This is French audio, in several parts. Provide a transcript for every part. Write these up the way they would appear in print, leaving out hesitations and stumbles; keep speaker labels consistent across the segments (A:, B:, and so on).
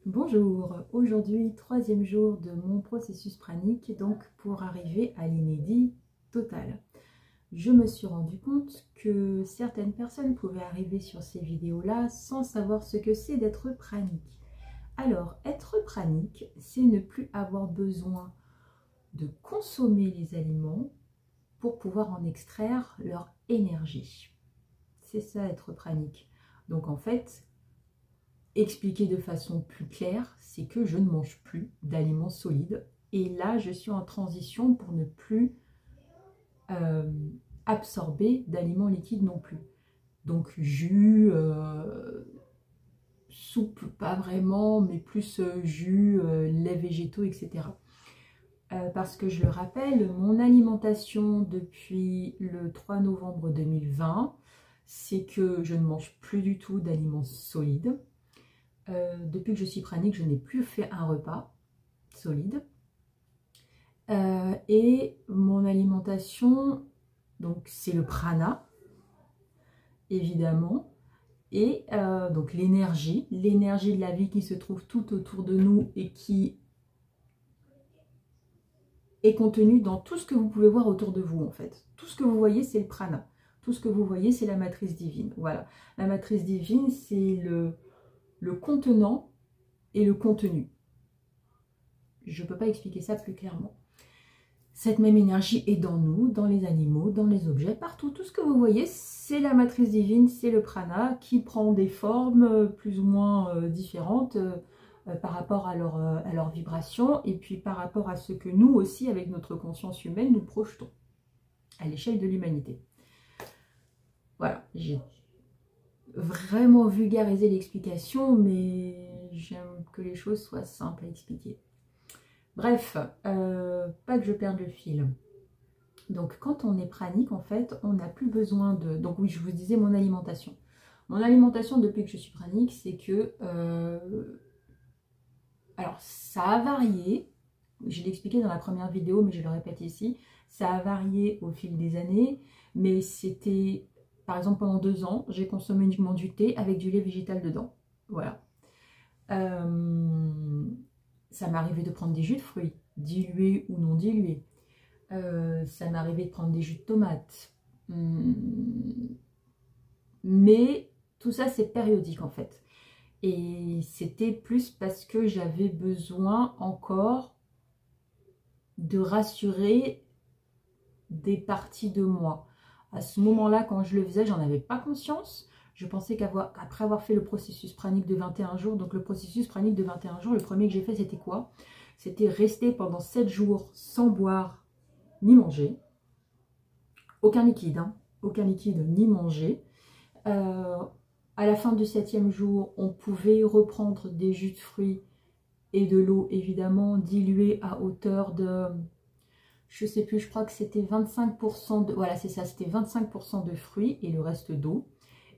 A: Bonjour, aujourd'hui troisième jour de mon processus pranique, donc pour arriver à l'inédit total. Je me suis rendu compte que certaines personnes pouvaient arriver sur ces vidéos-là sans savoir ce que c'est d'être pranique. Alors, être pranique, c'est ne plus avoir besoin de consommer les aliments pour pouvoir en extraire leur énergie. C'est ça être pranique. Donc en fait, expliquer de façon plus claire, c'est que je ne mange plus d'aliments solides. Et là, je suis en transition pour ne plus absorber d'aliments liquides non plus. Donc jus, soupe, pas vraiment, mais plus jus, laits végétaux, etc. Parce que je le rappelle, mon alimentation depuis le 3 novembre 2020, c'est que je ne mange plus du tout d'aliments solides. Depuis que je suis pranique, je n'ai plus fait un repas solide. Et mon alimentation, donc c'est le prana, évidemment. Et donc l'énergie de la vie qui se trouve tout autour de nous et qui est contenue dans tout ce que vous pouvez voir autour de vous en fait. Tout ce que vous voyez, c'est le prana. Tout ce que vous voyez, c'est la matrice divine. Voilà. La matrice divine, c'est le contenant et le contenu. Je ne peux pas expliquer ça plus clairement. Cette même énergie est dans nous, dans les animaux, dans les objets, partout. Tout ce que vous voyez, c'est la matrice divine, c'est le prana qui prend des formes plus ou moins différentes par rapport à leur vibration et puis par rapport à ce que nous aussi, avec notre conscience humaine, nous projetons à l'échelle de l'humanité. Voilà, j'ai vraiment vulgarisé l'explication, mais j'aime que les choses soient simples à expliquer. Bref, pas que je perde le fil. Donc quand on est pranique, en fait, on n'a plus besoin de... Donc oui, je vous disais mon alimentation. Mon alimentation depuis que je suis pranique, c'est que... Alors ça a varié, je l'ai expliqué dans la première vidéo, mais je le répète ici. Ça a varié au fil des années, mais c'était... Par exemple, pendant 2 ans, j'ai consommé uniquement du thé avec du lait végétal dedans. Voilà. Ça m'arrivait de prendre des jus de fruits, dilués ou non dilués. Ça m'arrivait de prendre des jus de tomates. Mais tout ça, c'est périodique en fait. Et c'était plus parce que j'avais besoin encore de rassurer des parties de moi. À ce moment-là, quand je le faisais, j'en avais pas conscience. Je pensais qu'après avoir fait le processus pranique de 21 jours, donc le processus pranique de 21 jours, le premier que j'ai fait, c'était quoi? C'était rester pendant 7 jours sans boire ni manger. Aucun liquide, hein, aucun liquide ni manger. À la fin du 7e jour, on pouvait reprendre des jus de fruits et de l'eau, évidemment, diluée à hauteur de... Je sais plus, je crois que c'était 25% de... Voilà, c'est ça, c'était 25% de fruits et le reste d'eau.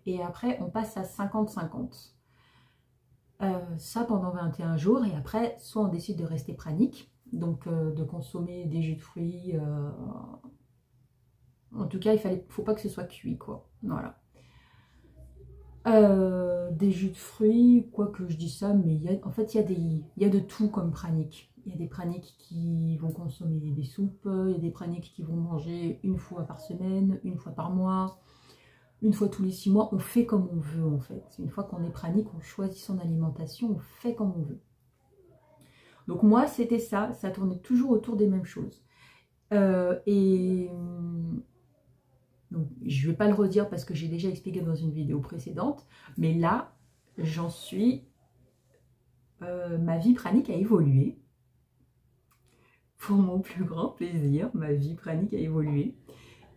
A: Et après, on passe à 50-50. Ça pendant 21 jours. Et après, soit on décide de rester pranique, donc de consommer des jus de fruits. En tout cas, faut pas que ce soit cuit, quoi. Voilà. Des jus de fruits, quoi que je dis ça, mais en fait, il y a de tout comme pranique. Il y a des praniques qui vont consommer des soupes, il y a des praniques qui vont manger 1 fois par semaine, 1 fois par mois, 1 fois tous les 6 mois. On fait comme on veut en fait. Une fois qu'on est pranique, on choisit son alimentation, on fait comme on veut. Donc moi, c'était ça tournait toujours autour des mêmes choses. Donc, je ne vais pas le redire parce que j'ai déjà expliqué dans une vidéo précédente, mais là, j'en suis... ma vie pranique a évolué. Pour mon plus grand plaisir, ma vie pranique a évolué.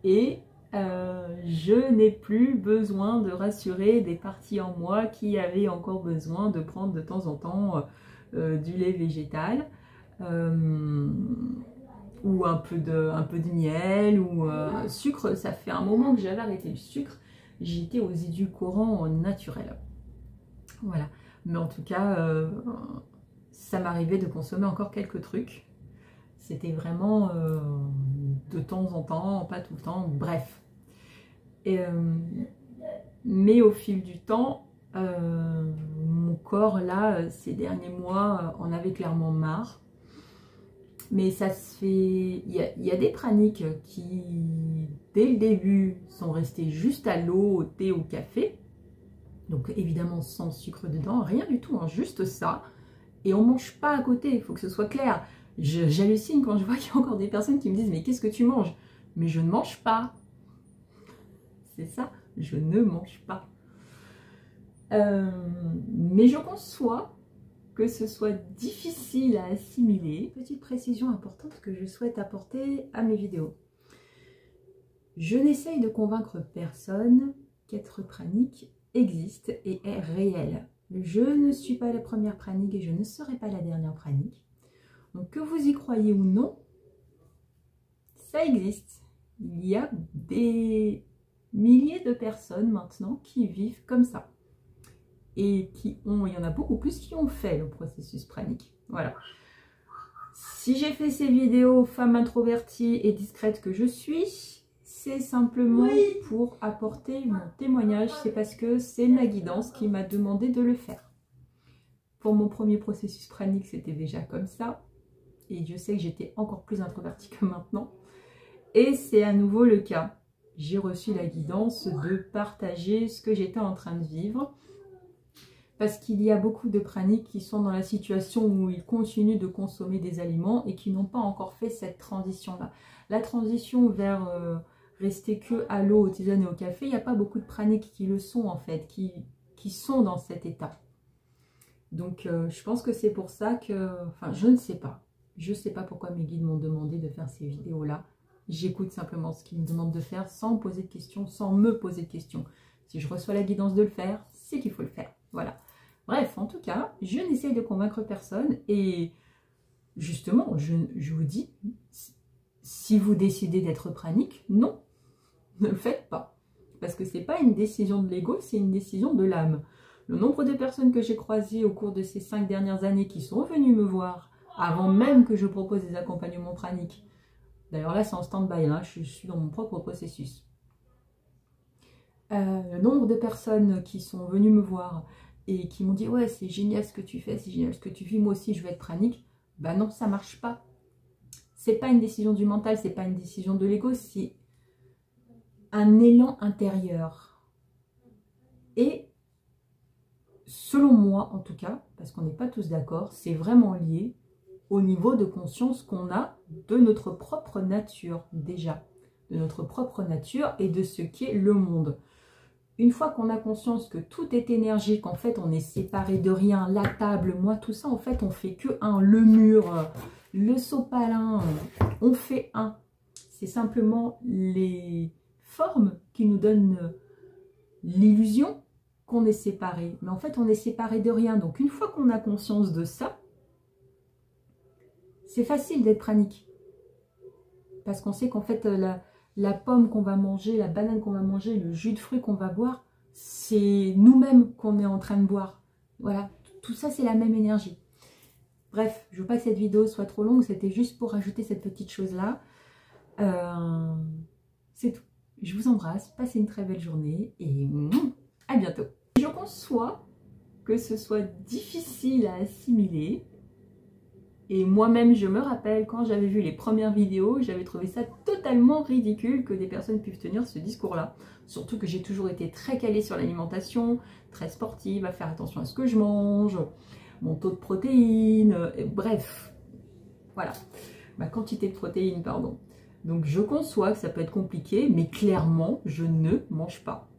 A: Et je n'ai plus besoin de rassurer des parties en moi qui avaient encore besoin de prendre de temps en temps du lait végétal. Ou un peu de miel ou sucre. Ça fait un moment que j'avais arrêté le sucre. J'étais aux édulcorants naturels. Voilà. Mais en tout cas, ça m'arrivait de consommer encore quelques trucs. C'était vraiment de temps en temps, pas tout le temps, bref. Mais au fil du temps, Mon corps, là, ces derniers mois, en avait clairement marre. Mais ça se fait... Il y a des praniques qui, dès le début, sont restés juste à l'eau, au thé, au café. Donc évidemment sans sucre dedans, rien du tout, hein, juste ça. Et on ne mange pas à côté, il faut que ce soit clair. J'hallucine quand je vois qu'il y a encore des personnes qui me disent « Mais qu'est-ce que tu manges ?» Mais je ne mange pas. C'est ça, je ne mange pas. Mais je conçois que ce soit difficile à assimiler. Petite précision importante que je souhaite apporter à mes vidéos. Je n'essaye de convaincre personne qu'être pranique existe et est réel. Je ne suis pas la première pranique et je ne serai pas la dernière pranique. Donc que vous y croyez ou non, ça existe. Il y a des milliers de personnes maintenant qui vivent comme ça. Et il y en a beaucoup plus qui ont fait le processus pranique. Voilà. Si j'ai fait ces vidéos femme introvertie et discrète que je suis, c'est simplement pour apporter mon témoignage. C'est parce que c'est ma guidance qui m'a demandé de le faire. Pour mon premier processus pranique, c'était déjà comme ça. Et je sais que j'étais encore plus introvertie que maintenant. Et c'est à nouveau le cas. J'ai reçu la guidance de partager ce que j'étais en train de vivre. Parce qu'il y a beaucoup de praniques qui sont dans la situation où ils continuent de consommer des aliments et qui n'ont pas encore fait cette transition-là. La transition vers rester que à l'eau, aux tisanes et au café, il n'y a pas beaucoup de praniques qui le sont en fait, qui sont dans cet état. Donc je pense que c'est pour ça que... Enfin, je ne sais pas. Je ne sais pas pourquoi mes guides m'ont demandé de faire ces vidéos-là. J'écoute simplement ce qu'ils me demandent de faire sans poser de questions, sans me poser de questions. Si je reçois la guidance de le faire, c'est qu'il faut le faire. Voilà. Bref, en tout cas, je n'essaye de convaincre personne et justement, je vous dis, si vous décidez d'être pranique, non, ne le faites pas. Parce que ce n'est pas une décision de l'ego, c'est une décision de l'âme. Le nombre de personnes que j'ai croisées au cours de ces 5 dernières années qui sont venues me voir avant même que je propose des accompagnements praniques. D'ailleurs là, c'est en stand-by, hein, je suis dans mon propre processus. Le nombre de personnes qui sont venues me voir et qui m'ont dit « Ouais, c'est génial ce que tu fais, c'est génial ce que tu vis, moi aussi je vais être pranique », ben non, ça marche pas. C'est pas une décision du mental, c'est pas une décision de l'ego, c'est un élan intérieur. Et selon moi, en tout cas, parce qu'on n'est pas tous d'accord, c'est vraiment lié au niveau de conscience qu'on a de notre propre nature, déjà. De notre propre nature et de ce qu'est le monde. Une fois qu'on a conscience que tout est énergie, qu'en fait on est séparé de rien, la table, moi, tout ça, en fait on fait que un, le mur, le sopalin, on fait un. C'est simplement les formes qui nous donnent l'illusion qu'on est séparé. Mais en fait on est séparé de rien. Donc une fois qu'on a conscience de ça, c'est facile d'être pranique. Parce qu'on sait qu'en fait la pomme qu'on va manger, la banane qu'on va manger, le jus de fruits qu'on va boire, c'est nous-mêmes qu'on est en train de boire. Voilà, tout ça c'est la même énergie. Bref, je ne veux pas que cette vidéo soit trop longue, c'était juste pour rajouter cette petite chose-là. C'est tout. Je vous embrasse, passez une très belle journée et à bientôt. Je conçois que ce soit difficile à assimiler. Et moi-même, je me rappelle, quand j'avais vu les premières vidéos, j'avais trouvé ça totalement ridicule que des personnes puissent tenir ce discours-là. Surtout que j'ai toujours été très calée sur l'alimentation, très sportive, à faire attention à ce que je mange, mon taux de protéines, bref. Voilà, ma quantité de protéines, pardon. Donc je conçois que ça peut être compliqué, mais clairement, je ne mange pas.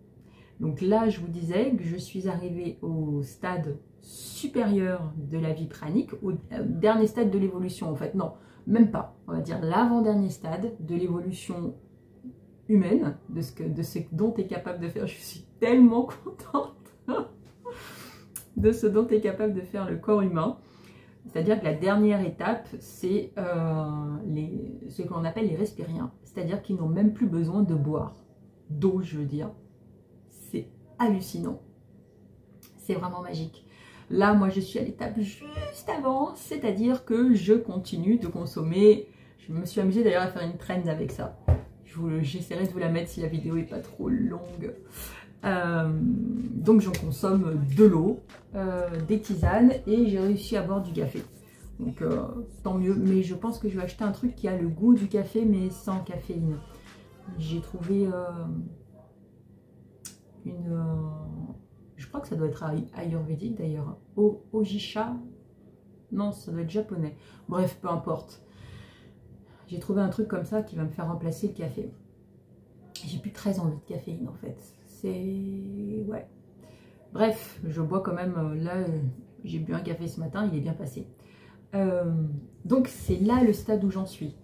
A: Donc là, je vous disais que je suis arrivée au stade supérieur de la vie pranique, au dernier stade de l'évolution en fait. Non, même pas. On va dire l'avant-dernier stade de l'évolution humaine, de ce dont tu es capable de faire. Je suis tellement contente de ce dont est capable de faire le corps humain. C'est-à-dire que la dernière étape, c'est ce qu'on appelle les respiriens. C'est-à-dire qu'ils n'ont même plus besoin de boire. D'eau, je veux dire. C'est hallucinant. C'est vraiment magique. Là, moi, je suis à l'étape juste avant, c'est-à-dire que je continue de consommer. Je me suis amusée d'ailleurs à faire une trend avec ça. J'essaierai de vous la mettre si la vidéo n'est pas trop longue. Donc j'en consomme de l'eau, des tisanes et j'ai réussi à boire du café. Donc tant mieux, mais je pense que je vais acheter un truc qui a le goût du café mais sans caféine. J'ai trouvé je crois que ça doit être ayurvédique d'ailleurs, Ojisha, non ça doit être japonais, bref peu importe. J'ai trouvé un truc comme ça qui va me faire remplacer le café. J'ai plus très envie de caféine en fait, c'est... ouais. Bref, je bois quand même, là j'ai bu un café ce matin, il est bien passé. Donc c'est là le stade où j'en suis.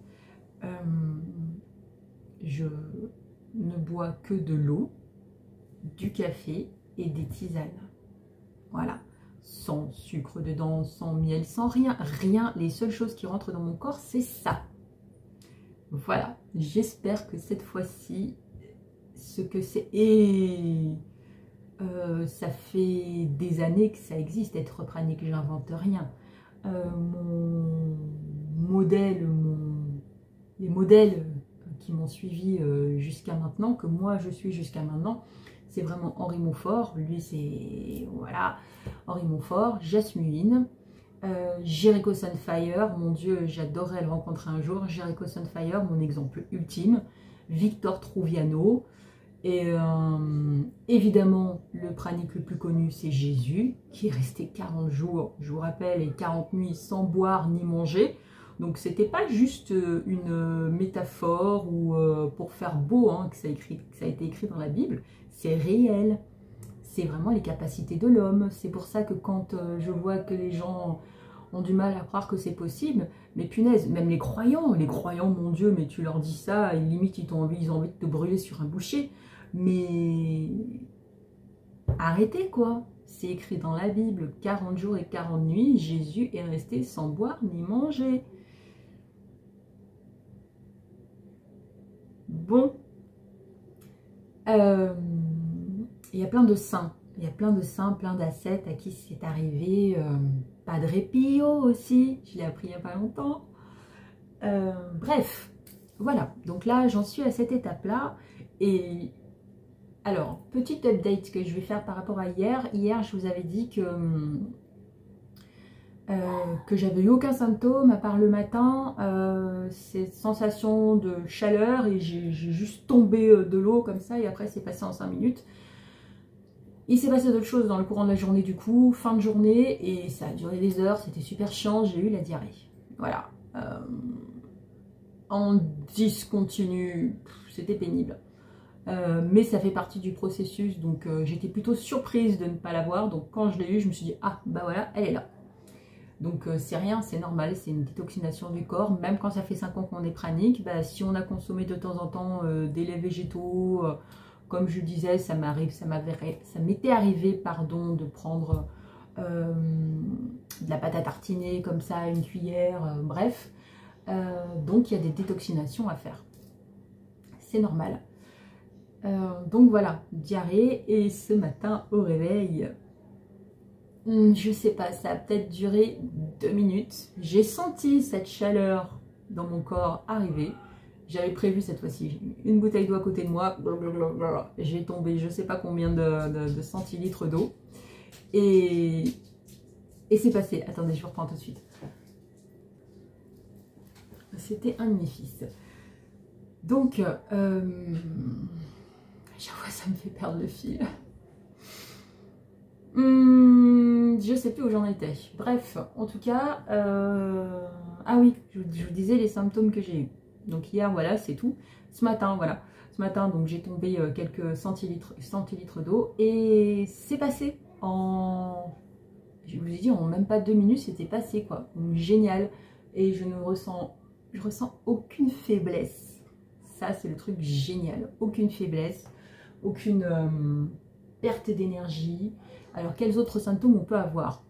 A: Je ne bois que de l'eau, du café et des tisanes. Voilà. Sans sucre dedans, sans miel, sans rien. Rien. Les seules choses qui rentrent dans mon corps, c'est ça. Voilà. J'espère que cette fois-ci, ce que c'est... Et ça fait des années que ça existe, être pranique, j'invente rien. Mon modèle, les modèles qui m'ont suivi jusqu'à maintenant, que moi je suis jusqu'à maintenant, c'est vraiment Henri Montfort. Lui c'est, voilà, Henri Montfort, Jasmine, Jericho Sunfire, mon Dieu, j'adorerais le rencontrer un jour. Jericho Sunfire, mon exemple ultime, Victor Trouviano. Et évidemment, le pranique le plus connu, c'est Jésus, qui est resté 40 jours, je vous rappelle, et 40 nuits sans boire ni manger. Donc, c'était pas juste une métaphore ou pour faire beau hein, que ça a été écrit dans la Bible. C'est réel. C'est vraiment les capacités de l'homme. C'est pour ça que quand je vois que les gens ont du mal à croire que c'est possible, mais punaise, même les croyants, mon Dieu, mais tu leur dis ça, et limite ils ont envie de te brûler sur un bûcher. Mais arrêtez quoi, c'est écrit dans la Bible, 40 jours et 40 nuits, Jésus est resté sans boire ni manger. Bon, il y a plein de saints, plein d'ascètes à qui c'est arrivé. Padre Pio aussi, je l'ai appris il n'y a pas longtemps. Bref, voilà, donc là j'en suis à cette étape-là. Et alors, petite update que je vais faire par rapport à hier. Hier, je vous avais dit que j'avais eu aucun symptôme à part le matin, cette sensation de chaleur et j'ai juste tombé de l'eau comme ça et après c'est passé en 5 minutes. Il s'est passé d'autres choses dans le courant de la journée du coup, fin de journée, et ça a duré des heures, c'était super chiant, j'ai eu la diarrhée. Voilà. En discontinu, c'était pénible. Mais ça fait partie du processus, donc j'étais plutôt surprise de ne pas l'avoir. Donc quand je l'ai eu, je me suis dit, ah bah voilà, elle est là. Donc c'est rien, c'est normal, c'est une détoxination du corps. Même quand ça fait 5 ans qu'on est pranique, bah, si on a consommé de temps en temps des laits végétaux, comme je disais, ça m'était arrivé pardon, de prendre de la pâte à tartiner comme ça, une cuillère, bref. Donc il y a des détoxinations à faire. C'est normal. Donc voilà, diarrhée, et ce matin au réveil, je sais pas, ça a peut-être duré 2 minutes. J'ai senti cette chaleur dans mon corps arriver. J'avais prévu cette fois-ci une bouteille d'eau à côté de moi. J'ai tombé je sais pas combien de centilitres d'eau. Et c'est passé. Attendez, je reprends tout de suite. C'était un de mes fils. Donc, chaque fois ça me fait perdre le fil. Je sais plus où j'en étais. Bref, en tout cas, ah oui, je vous disais les symptômes que j'ai eu. Donc hier, voilà, c'est tout. Ce matin, voilà. Ce matin, donc j'ai tombé quelques centilitres d'eau et c'est passé en... Je vous ai dit, en même pas 2 minutes, c'était passé, quoi. Donc, génial. Et je ressens aucune faiblesse. Ça, c'est le truc génial. Aucune faiblesse, aucune perte d'énergie. Alors, quels autres symptômes on peut avoir?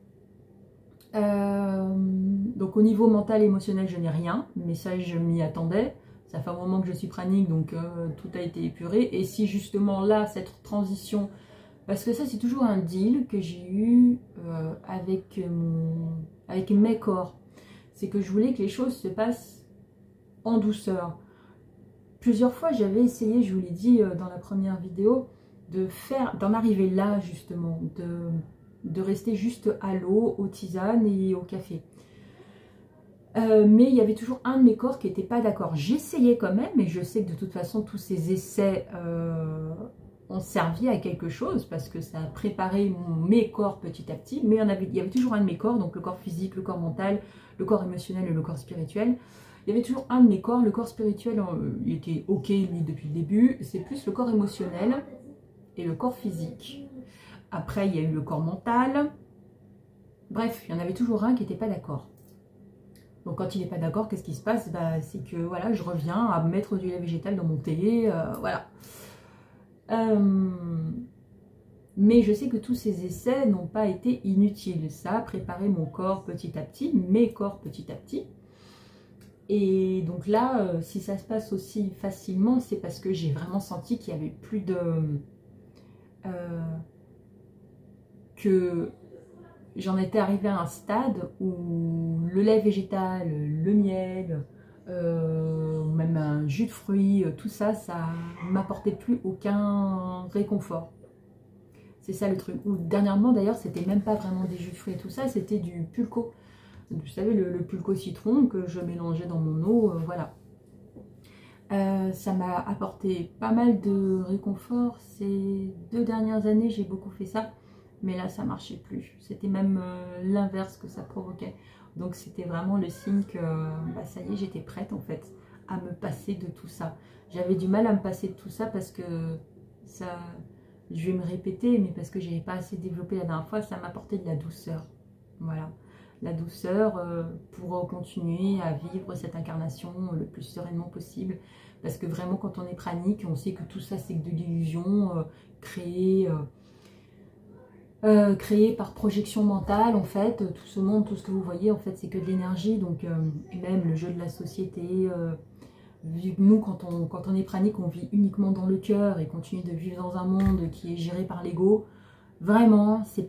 A: Donc, au niveau mental, émotionnel, je n'ai rien. Mais ça, je m'y attendais. Ça fait un moment que je suis pranique, donc tout a été épuré. Et si justement là, cette transition... Parce que ça, c'est toujours un deal que j'ai eu avec mes corps. C'est que je voulais que les choses se passent en douceur. Plusieurs fois, j'avais essayé, je vous l'ai dit dans la première vidéo, d'en arriver là justement, de rester juste à l'eau, aux tisanes et au café. Mais il y avait toujours un de mes corps qui n'était pas d'accord. J'essayais quand même, et je sais que de toute façon tous ces essais ont servi à quelque chose parce que ça a préparé mes corps petit à petit. Mais il y avait toujours un de mes corps, donc le corps physique, le corps mental, le corps émotionnel et le corps spirituel. Il y avait toujours un de mes corps. Le corps spirituel, il était ok lui depuis le début. C'est plus le corps émotionnel et le corps physique. Après, il y a eu le corps mental. Bref, il y en avait toujours un qui n'était pas d'accord. Donc quand il n'est pas d'accord, qu'est-ce qui se passe? C'est que voilà, je reviens à mettre du lait végétal dans mon thé, voilà. Mais je sais que tous ces essais n'ont pas été inutiles. Ça a préparé mon corps petit à petit, mes corps petit à petit. Et donc là, si ça se passe aussi facilement, c'est parce que j'ai vraiment senti qu'il y avait plus de... que j'en étais arrivée à un stade où le lait végétal, le miel, même un jus de fruits, tout ça, ça m'apportait plus aucun réconfort. C'est ça le truc. Ou dernièrement d'ailleurs, c'était même pas vraiment des jus de fruits et tout ça, c'était du pulco. Vous savez, le pulco citron que je mélangeais dans mon eau, voilà. Ça m'a apporté pas mal de réconfort. Ces 2 dernières années, j'ai beaucoup fait ça. Mais là, ça marchait plus. C'était même l'inverse que ça provoquait. Donc, c'était vraiment le signe que ça y est, j'étais prête en fait à me passer de tout ça. J'avais du mal à me passer de tout ça parce que ça, je vais me répéter, mais parce que je n'avais pas assez développé la dernière fois, ça m'apportait de la douceur. Voilà. La douceur pour continuer à vivre cette incarnation le plus sereinement possible. Parce que vraiment, quand on est pranique, on sait que tout ça, c'est que de l'illusion créée par projection mentale. En fait, tout ce monde, tout ce que vous voyez, en fait, c'est que de l'énergie. Donc, même le jeu de la société, vu que nous, quand on est pranique, on vit uniquement dans le cœur et continue de vivre dans un monde qui est géré par l'ego. Vraiment, c'est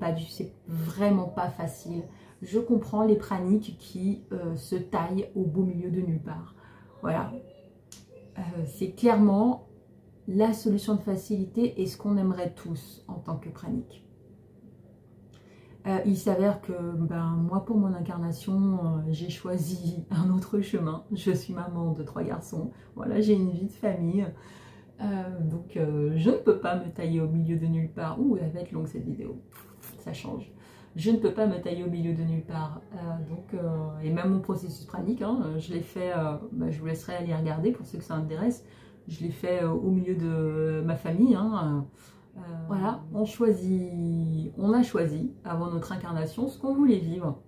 A: vraiment pas facile. Je comprends les praniques qui se taillent au beau milieu de nulle part. Voilà. C'est clairement la solution de facilité et ce qu'on aimerait tous en tant que pranique. Il s'avère que moi, pour mon incarnation, j'ai choisi un autre chemin. Je suis maman de 3 garçons. Voilà, j'ai une vie de famille. Donc je ne peux pas me tailler au milieu de nulle part. Ouh, elle va être longue cette vidéo, ça change. Je ne peux pas me tailler au milieu de nulle part. Et même mon processus pranique, hein, je l'ai fait, je vous laisserai aller regarder pour ceux que ça intéresse. Je l'ai fait au milieu de ma famille. Hein, voilà, on a choisi avant notre incarnation ce qu'on voulait vivre.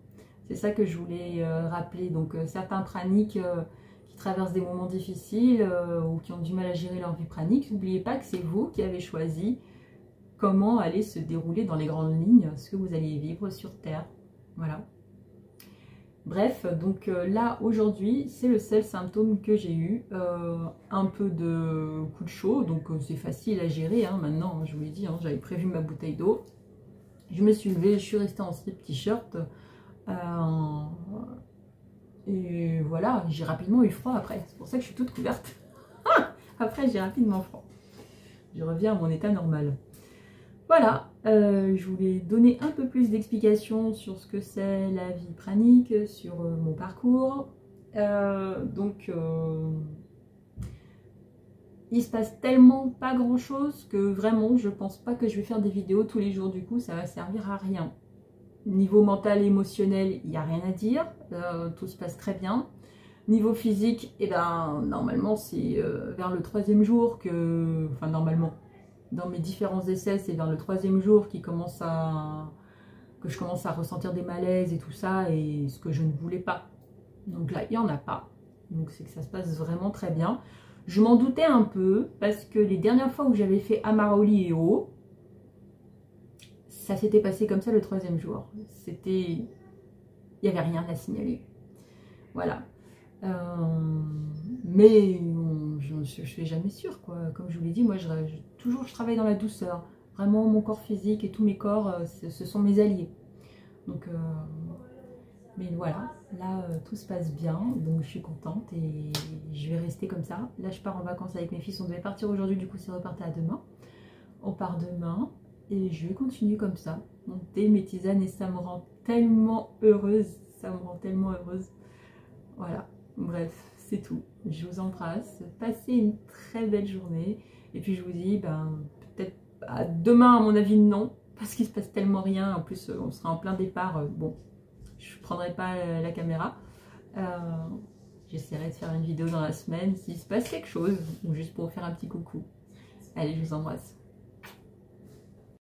A: C'est ça que je voulais rappeler. Donc certains praniques qui traversent des moments difficiles ou qui ont du mal à gérer leur vie pranique, n'oubliez pas que c'est vous qui avez choisi comment allait se dérouler dans les grandes lignes ce que vous alliez vivre sur Terre. Voilà. Bref, donc là aujourd'hui, c'est le seul symptôme que j'ai eu, un peu de coup de chaud, donc c'est facile à gérer hein, maintenant, hein, je vous l'ai dit, hein, j'avais prévu ma bouteille d'eau. Je me suis levée, je suis restée en slip t-shirt, et voilà, j'ai rapidement eu froid après, c'est pour ça que je suis toute couverte. Après j'ai rapidement froid. Je reviens à mon état normal. Voilà, je voulais donner un peu plus d'explications sur ce que c'est la vie pranique, sur mon parcours. Il se passe tellement pas grand chose que vraiment je pense pas que je vais faire des vidéos tous les jours, du coup ça va servir à rien. Niveau mental et émotionnel, il n'y a rien à dire, tout se passe très bien. Niveau physique, normalement c'est vers le 3e jour que... Enfin normalement, dans mes différents essais, c'est vers le 3e jour que je commence à ressentir des malaises et tout ça, et ce que je ne voulais pas. Donc là, il n'y en a pas. Donc c'est que ça se passe vraiment très bien. Je m'en doutais un peu, parce que les dernières fois où j'avais fait Amaraoli et eau, ça s'était passé comme ça le 3e jour. Il n'y avait rien à signaler. Voilà. Mais je ne suis jamais sûre, quoi. Comme je vous l'ai dit, moi je travaille dans la douceur. Vraiment, mon corps physique et tous mes corps, ce sont mes alliés. Donc, mais voilà, là tout se passe bien, donc je suis contente et je vais rester comme ça. Là je pars en vacances avec mes fils, on devait partir aujourd'hui, du coup c'est reparti à demain. on part demain et je vais continuer comme ça, monter mes tisanes et ça me rend tellement heureuse, ça me rend tellement heureuse. Voilà, bref, c'est tout. Je vous embrasse, passez une très belle journée et puis je vous dis, ben, peut-être demain à mon avis non, parce qu'il se passe tellement rien, en plus on sera en plein départ, bon, je prendrai pas la caméra. J'essaierai de faire une vidéo dans la semaine s'il se passe quelque chose, ou juste pour faire un petit coucou. Allez, je vous embrasse.